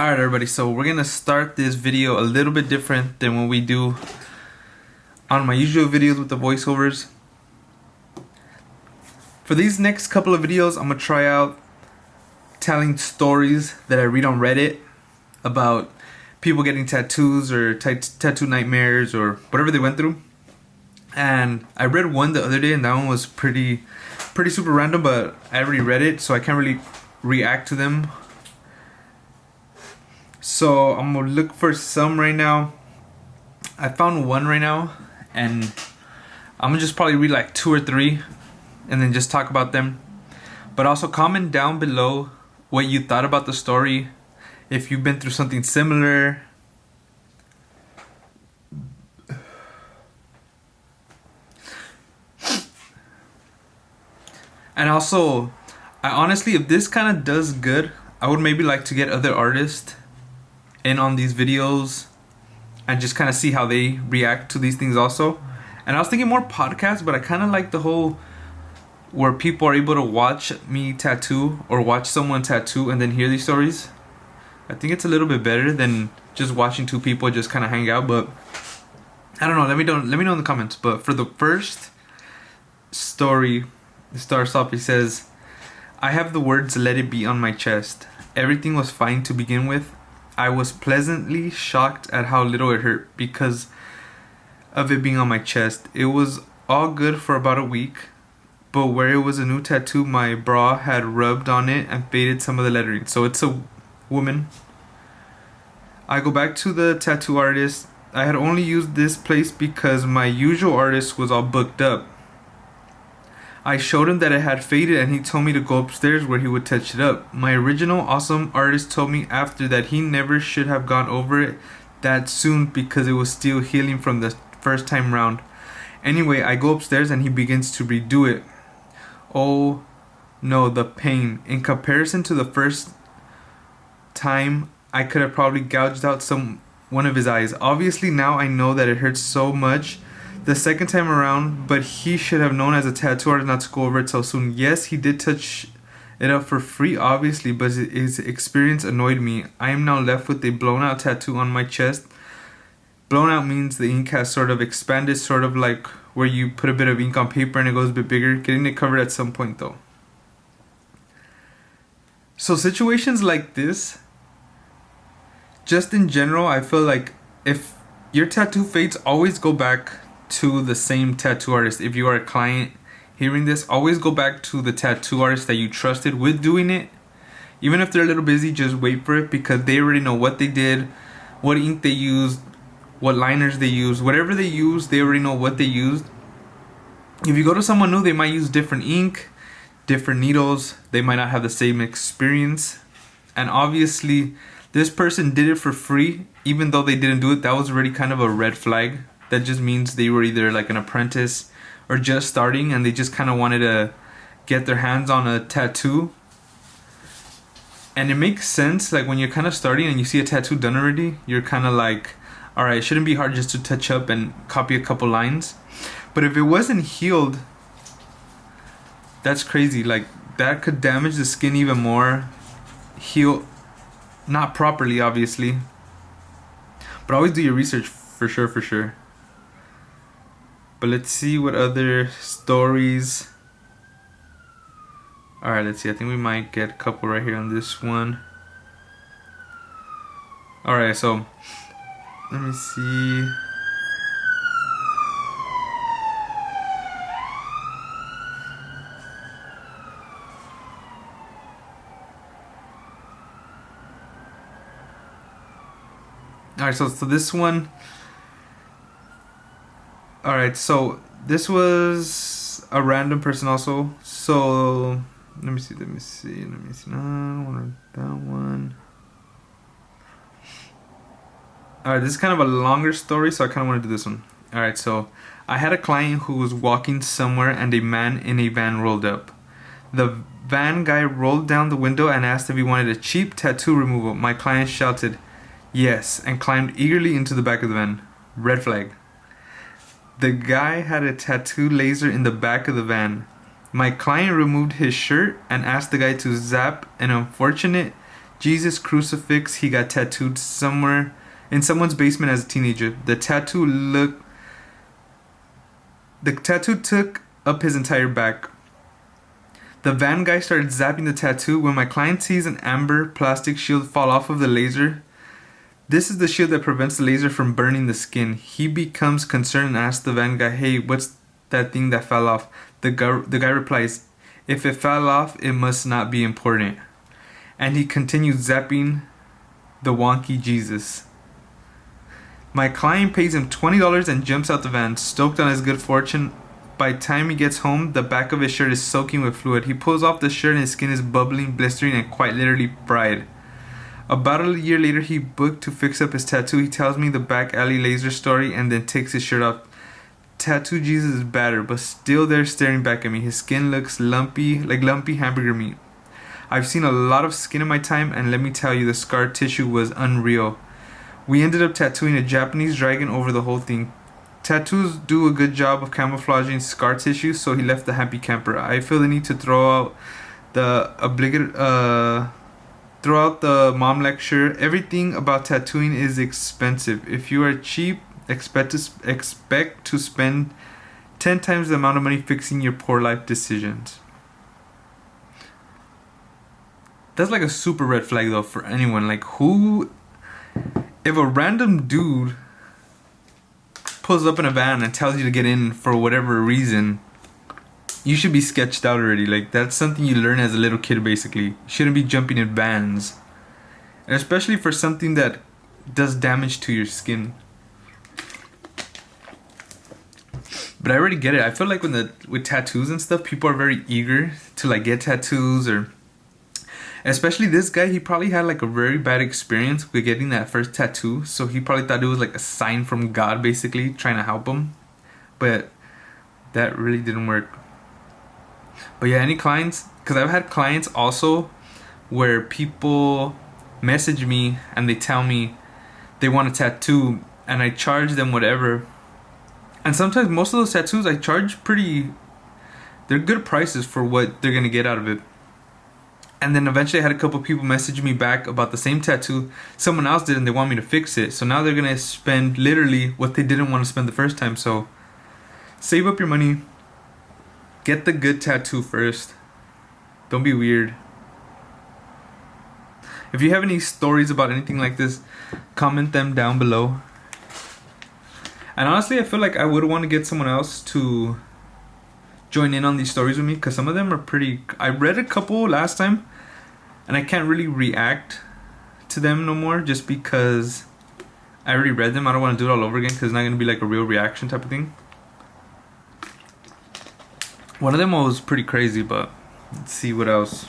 Alright everybody, so we're gonna start this video a little bit different than what we do on my usual videos with the voiceovers. For these next couple of videos, I'm gonna try out telling stories that I read on Reddit about people getting tattoos or tattoo nightmares or whatever they went through. And I read one the other day and that one was pretty super random, but I already read it, so I can't really react to them. So I'm gonna look for some right now. I found one right now and I'm gonna just probably read like 2 or 3 and then just talk about them. But also comment down below what you thought about the story, if you've been through something similar. And also, I honestly, if this kind of does good, I would maybe like to get other artists in on these videos and just kind of see how they react to these things also. And I was thinking more podcasts, but I kind of like the whole where people are able to watch me tattoo or watch someone tattoo and then hear these stories. I think it's a little bit better than just watching 2 people just kind of hang out. But I don't know, let me know in the comments. But for the first story, it starts off, it says, "I have the words 'let it be' on my chest. Everything was fine to begin with. I was pleasantly shocked at how little it hurt because of it being on my chest. It was all good for about a week, but where it was a new tattoo, my bra had rubbed on it and faded some of the lettering." So it's a woman. "I go back to the tattoo artist. I had only used this place because my usual artist was all booked up. I showed him that it had faded and he told me to go upstairs where he would touch it up. My original awesome artist told me after that he never should have gone over it that soon because it was still healing from the first time round. Anyway, I go upstairs and he begins to redo it. Oh no, the pain. In comparison to the first time, I could have probably gouged out one of his eyes. Obviously now I know that it hurts so much the second time around, but he should have known as a tattoo artist not to go over it so soon. Yes, he did touch it up for free, obviously, but his experience annoyed me. I am now left with a blown out tattoo on my chest. Blown out means the ink has sort of expanded, sort of like where you put a bit of ink on paper and it goes a bit bigger. Getting it covered at some point though." So situations like this, just in general, I feel like if your tattoo fades, always go back to the same tattoo artist. If you are a client hearing this, always go back to the tattoo artist that you trusted with doing it. Even if they're a little busy, just wait for it because they already know what they did, what ink they used, what liners they used, whatever they used, they already know what they used. If you go to someone new, they might use different ink, different needles, they might not have the same experience. And obviously this person did it for free, even though they didn't do it. That was already kind of a red flag. That just means they were either like an apprentice or just starting and they just kind of wanted to get their hands on a tattoo. And it makes sense, like when you're kind of starting and you see a tattoo done already, you're kind of like, alright, it shouldn't be hard just to touch up and copy a couple lines. But if it wasn't healed, that's crazy. Like that could damage the skin even more. Heal not properly, obviously. But always do your research for sure. But let's see what other stories. Alright, let's see. I think we might get a couple right here on this one. Alright, so let me see. Alright, so this one. Alright, so this was a random person also. So let me see. No, I don't want that one. Alright, this is kind of a longer story, so I kind of want to do this one. Alright, so I had a client who was walking somewhere and a man in a van rolled up. The van guy rolled down the window and asked if he wanted a cheap tattoo removal. My client shouted yes and climbed eagerly into the back of the van. Red flag. The guy had a tattoo laser in the back of the van. My client removed his shirt and asked the guy to zap an unfortunate Jesus crucifix he got tattooed somewhere in someone's basement as a teenager. The tattoo took up his entire back. The van guy started zapping the tattoo when my client sees an amber plastic shield fall off of the laser. This is the shield that prevents the laser from burning the skin. He becomes concerned and asks the van guy, "Hey, what's that thing that fell off?" The guy replies, "If it fell off, it must not be important." And he continues zapping the wonky Jesus. My client pays him $20 and jumps out the van, stoked on his good fortune. By the time he gets home, the back of his shirt is soaking with fluid. He pulls off the shirt and his skin is bubbling, blistering, and quite literally fried. About a year later, he booked to fix up his tattoo. He tells me the back alley laser story and then takes his shirt off. Tattoo Jesus is battered, but still there staring back at me. His skin looks lumpy, like lumpy hamburger meat. I've seen a lot of skin in my time, and let me tell you, the scar tissue was unreal. We ended up tattooing a Japanese dragon over the whole thing. Tattoos do a good job of camouflaging scar tissue, so he left the happy camper. I feel the need to throw out the mom lecture. Everything about tattooing is expensive. If you are cheap, expect to spend 10 times the amount of money fixing your poor life decisions. That's like a super red flag though for anyone. Like, if a random dude pulls up in a van and tells you to get in for whatever reason, you should be sketched out already. Like, that's something you learn as a little kid basically. You shouldn't be jumping in vans. And especially for something that does damage to your skin. But I already get it. I feel like with tattoos and stuff, people are very eager to like get tattoos, or especially this guy, he probably had like a very bad experience with getting that first tattoo. So he probably thought it was like a sign from God, basically, trying to help him. But that really didn't work. But yeah, any clients, because I've had clients also where people message me and they tell me they want a tattoo and I charge them whatever. And sometimes most of those tattoos I charge they're good prices for what they're going to get out of it. And then eventually I had a couple people message me back about the same tattoo someone else did and they want me to fix it. So now they're going to spend literally what they didn't want to spend the first time. So save up your money. Get the good tattoo first. Don't be weird. If you have any stories about anything like this, comment them down below. And honestly, I feel like I would want to get someone else to join in on these stories with me, because some of them are pretty... I read a couple last time and I can't really react to them no more just because I already read them. I don't want to do it all over again because it's not going to be like a real reaction type of thing. One of them was pretty crazy, but let's see what else.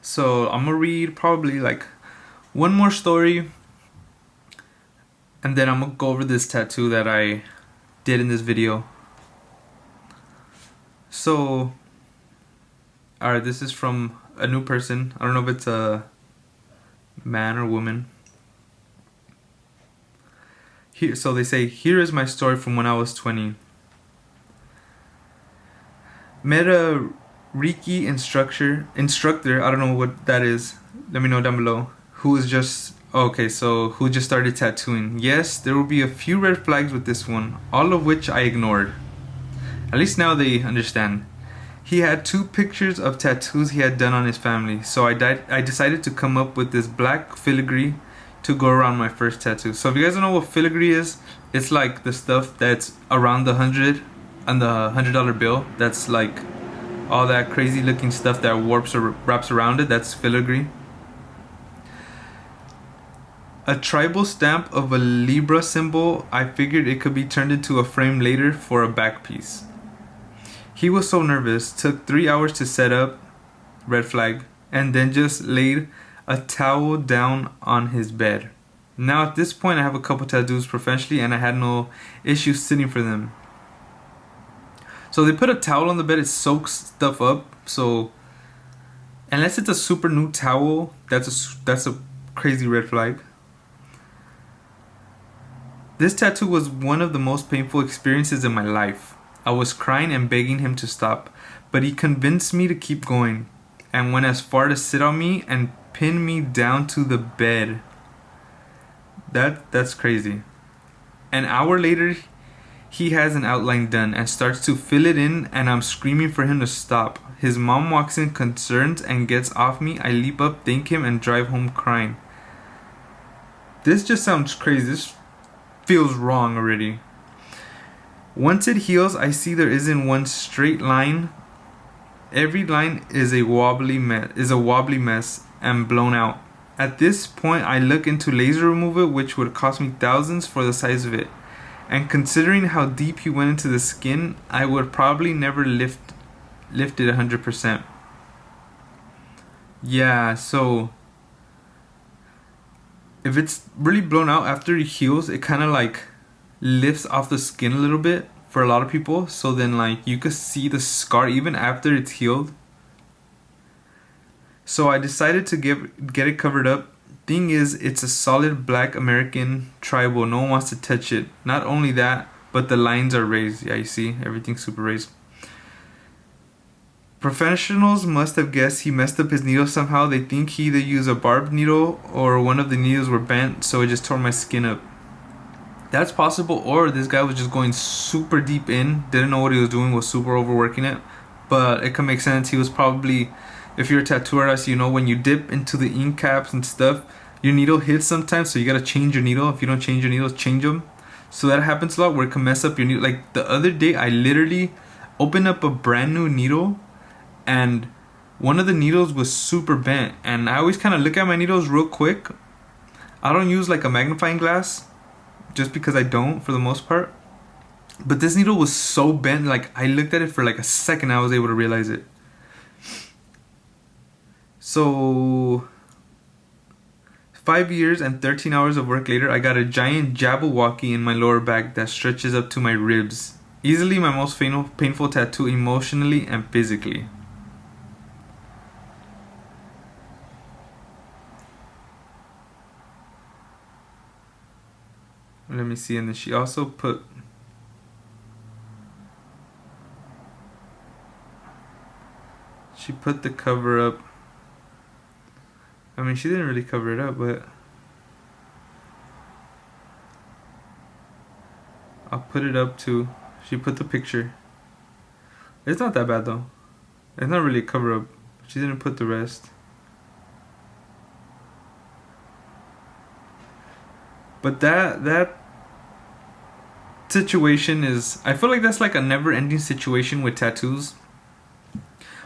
So I'm gonna read probably like one more story, and then I'm gonna go over this tattoo that I did in this video. So, alright, this is from a new person. I don't know if it's a man or woman. Here, so they say, "Here is my story from when I was 20. Met a Reiki instructor, I don't know what that is, let me know down below, who just started tattooing. Yes, there will be a few red flags with this one, all of which I ignored. At least now they understand. He had 2 pictures of tattoos he had done on his family, so I decided to come up with this black filigree to go around my first tattoo." So if you guys don't know what filigree is, it's like the stuff that's around the 100 and the $100 bill. That's like all that crazy looking stuff that warps or wraps around it. That's filigree. A tribal stamp of a Libra symbol. I figured it could be turned into a frame later for a back piece. He was so nervous, took 3 hours to set up, red flag, and then just laid a towel down on his bed. Now at this point I have a couple tattoos professionally and I had no issue sitting for them. So they put a towel on the bed, it soaks stuff up. So unless it's a super new towel, that's a crazy red flag. This tattoo was one of the most painful experiences in my life. I was crying and begging him to stop, but he convinced me to keep going and went as far to sit on me and pin me down to the bed. That's crazy. An hour later, he has an outline done and starts to fill it in, and I'm screaming for him to stop. His mom walks in concerned and gets off me. I leap up, thank him, and drive home crying. This just sounds crazy. This feels wrong already. Once it heals, I see there isn't one straight line. Every line is a wobbly mess and blown out. At this point, I look into laser removal, which would cost me thousands for the size of it. And considering how deep he went into the skin, I would probably never lift it 100%. Yeah, so if it's really blown out after it heals, it kind of like lifts off the skin a little bit for a lot of people. So then like you could see the scar even after it's healed. So I decided to get it covered up. Thing is, it's a solid black American tribal. No one wants to touch it. Not only that, but the lines are raised. Yeah, you see, everything's super raised. Professionals must have guessed he messed up his needle somehow. They think he either used a barbed needle or one of the needles were bent, so it just tore my skin up. That's possible, or this guy was just going super deep in, didn't know what he was doing, was super overworking it. But it can make sense. He was probably, if you're a tattoo artist, you know when you dip into the ink caps and stuff, your needle hits sometimes, so you gotta change your needle. If you don't change your needles, change them. So that happens a lot where it can mess up your needle. Like the other day, I literally opened up a brand new needle and one of the needles was super bent. And I always kind of look at my needles real quick. I don't use like a magnifying glass just because I don't for the most part. But this needle was so bent, like I looked at it for like a second, I was able to realize it. So 5 years and 13 hours of work later, I got a giant Jabberwocky in my lower back that stretches up to my ribs. Easily my most painful tattoo emotionally and physically. Let me see, and then she also put the cover up. I mean, she didn't really cover it up, but I'll put it up too. She put the picture. It's not that bad though. It's not really a cover up. She didn't put the rest. But that situation is, I feel like that's like a never-ending situation with tattoos.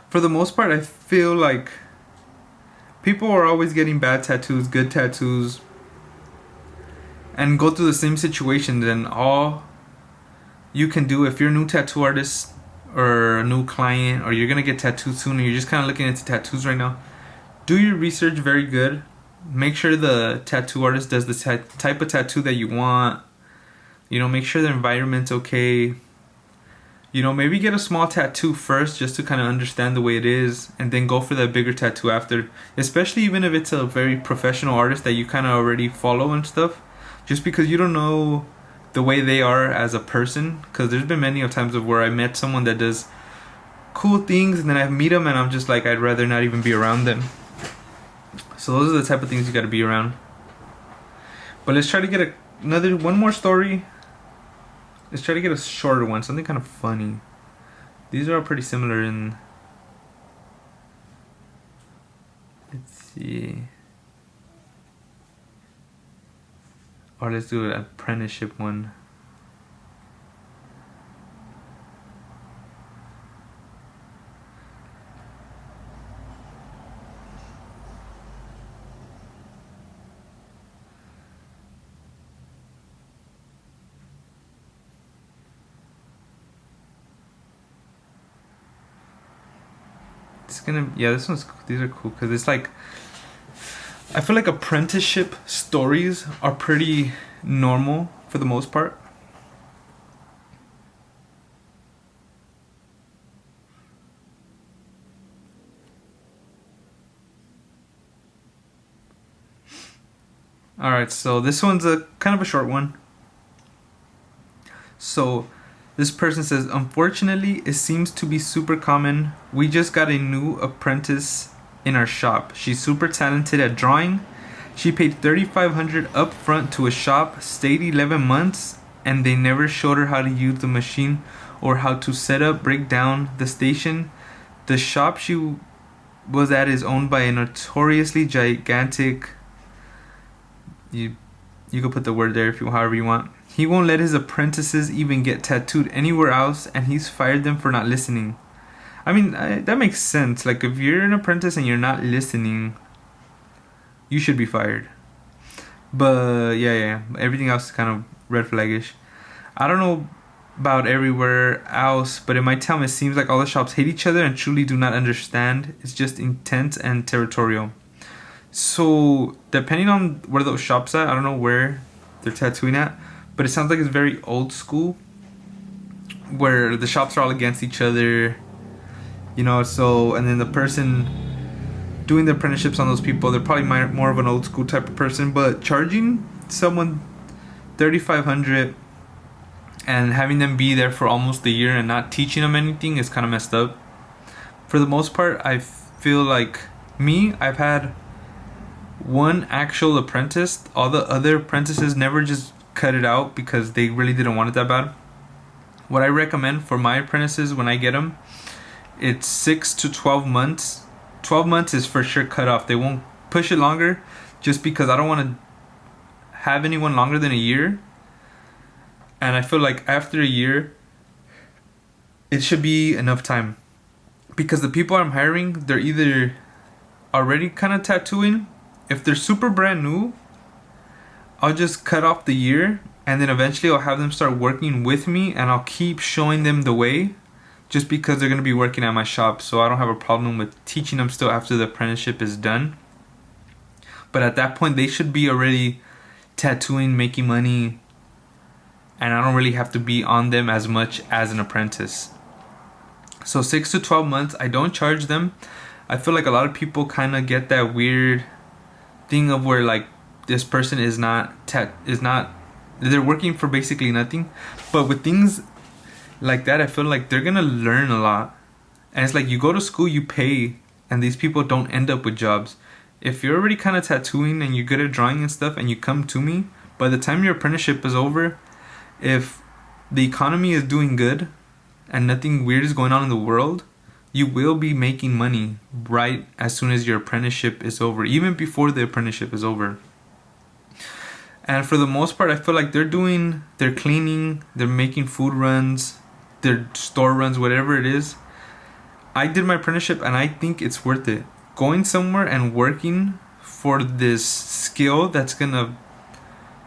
For the most part, I feel like people are always getting bad tattoos, good tattoos, and go through the same situations. And all you can do, if you're a new tattoo artist or a new client, or you're gonna get tattooed soon, and you're just kind of looking into tattoos right now, do your research very good. Make sure the tattoo artist does the type of tattoo that you want. You know, make sure the environment's okay. You know, maybe get a small tattoo first just to kind of understand the way it is, and then go for that bigger tattoo after. Especially even if it's a very professional artist that you kind of already follow and stuff. Just because you don't know the way they are as a person. Because there's been many of times of where I met someone that does cool things, and then I meet them and I'm just like, I'd rather not even be around them. So those are the type of things you got to be around. But let's try to get one more story. Let's try to get a shorter one, something kind of funny. These are all pretty similar in... Let's see. Or let's do an apprenticeship one. These are cool because it's like, I feel like apprenticeship stories are pretty normal for the most part. Alright, so this one's a kind of a short one. So this person says, unfortunately, it seems to be super common. We just got a new apprentice in our shop. She's super talented at drawing. She paid $3,500 up front to a shop, stayed 11 months, and they never showed her how to use the machine or how to set up, break down the station. The shop she was at is owned by a notoriously gigantic... You could put the word there if you however you want. He won't let his apprentices even get tattooed anywhere else, and he's fired them for not listening. I mean, that makes sense. Like, if you're an apprentice and you're not listening, you should be fired. But yeah, everything else is kind of red flaggish. I don't know about everywhere else, but in my town it seems like all the shops hate each other and truly do not understand. It's just intense and territorial. So depending on where those shops at, I don't know where they're tattooing at, but it sounds like it's very old school, where the shops are all against each other, you know. So, and then the person doing the apprenticeships on those people, they're probably more of an old school type of person. But charging someone $3,500 and having them be there for almost a year and not teaching them anything is kind of messed up. For the most part, I feel like I've had one actual apprentice. All the other apprentices never just cut it out because they really didn't want it that bad. What I recommend for my apprentices when I get them, it's 6 to 12 months. 12 months is for sure cut off. They won't push it longer just because I don't want to have anyone longer than a year. And I feel like after a year, it should be enough time. Because the people I'm hiring, they're either already kind of tattooing. If they're super brand new, I'll just cut off the year, and then eventually I'll have them start working with me, and I'll keep showing them the way just because they're going to be working at my shop. So I don't have a problem with teaching them still after the apprenticeship is done. But at that point, they should be already tattooing, making money, and I don't really have to be on them as much as an apprentice. So 6 to 12 months, I don't charge them. I feel like a lot of people kind of get that weird thing of where like this person is not they're working for basically nothing. But with things like that, I feel like they're gonna learn a lot. And it's like you go to school, you pay, and these people don't end up with jobs. If you're already kind of tattooing and you're good at drawing and stuff, and you come to me, by the time your apprenticeship is over, if the economy is doing good and nothing weird is going on in the world, you will be making money right as soon as your apprenticeship is over, even before the apprenticeship is over. And for the most part, I feel like they're cleaning, they're making food runs, their store runs, whatever it is. I did my apprenticeship and I think it's worth it. Going somewhere and working for this skill that's gonna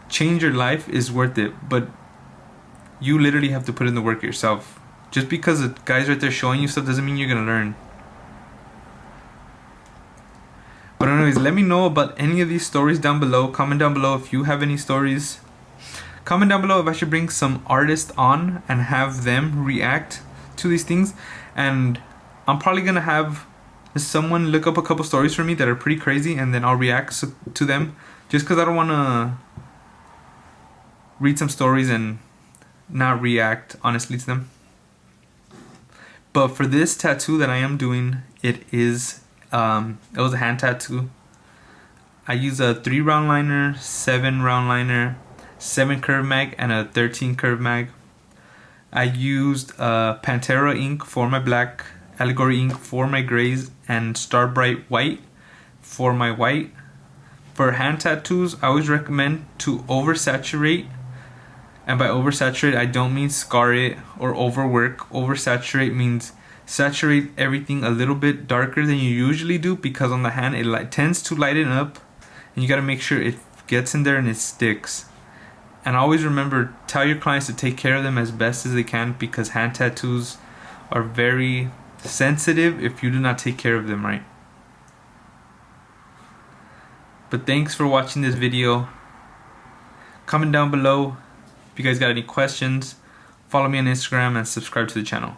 change your life is worth it. But you literally have to put in the work yourself. Just because the guy's right there showing you stuff doesn't mean you're gonna learn. But anyways, let me know about any of these stories down below. Comment down below if you have any stories. Comment down below if I should bring some artists on and have them react to these things. And I'm probably gonna have someone look up a couple stories for me that are pretty crazy, and then I'll react to them. Just because I don't want to read some stories and not react honestly to them. But for this tattoo that I am doing, it was a hand tattoo. I use a 3 round liner, 7 round liner, 7 curve mag, and a 13 curve mag. I used Pantera ink for my black, Allegory ink for my grays, and Star Bright white for my white. For hand tattoos, I always recommend to oversaturate. And by oversaturate, I don't mean scar it or overwork. Oversaturate means saturate everything a little bit darker than you usually do, because on the hand it tends to lighten up, and you got to make sure it gets in there and it sticks. And always remember, tell your clients to take care of them as best as they can, because hand tattoos are very sensitive if you do not take care of them right. But thanks for watching this video. Comment down below if you guys got any questions. Follow me on Instagram and subscribe to the channel.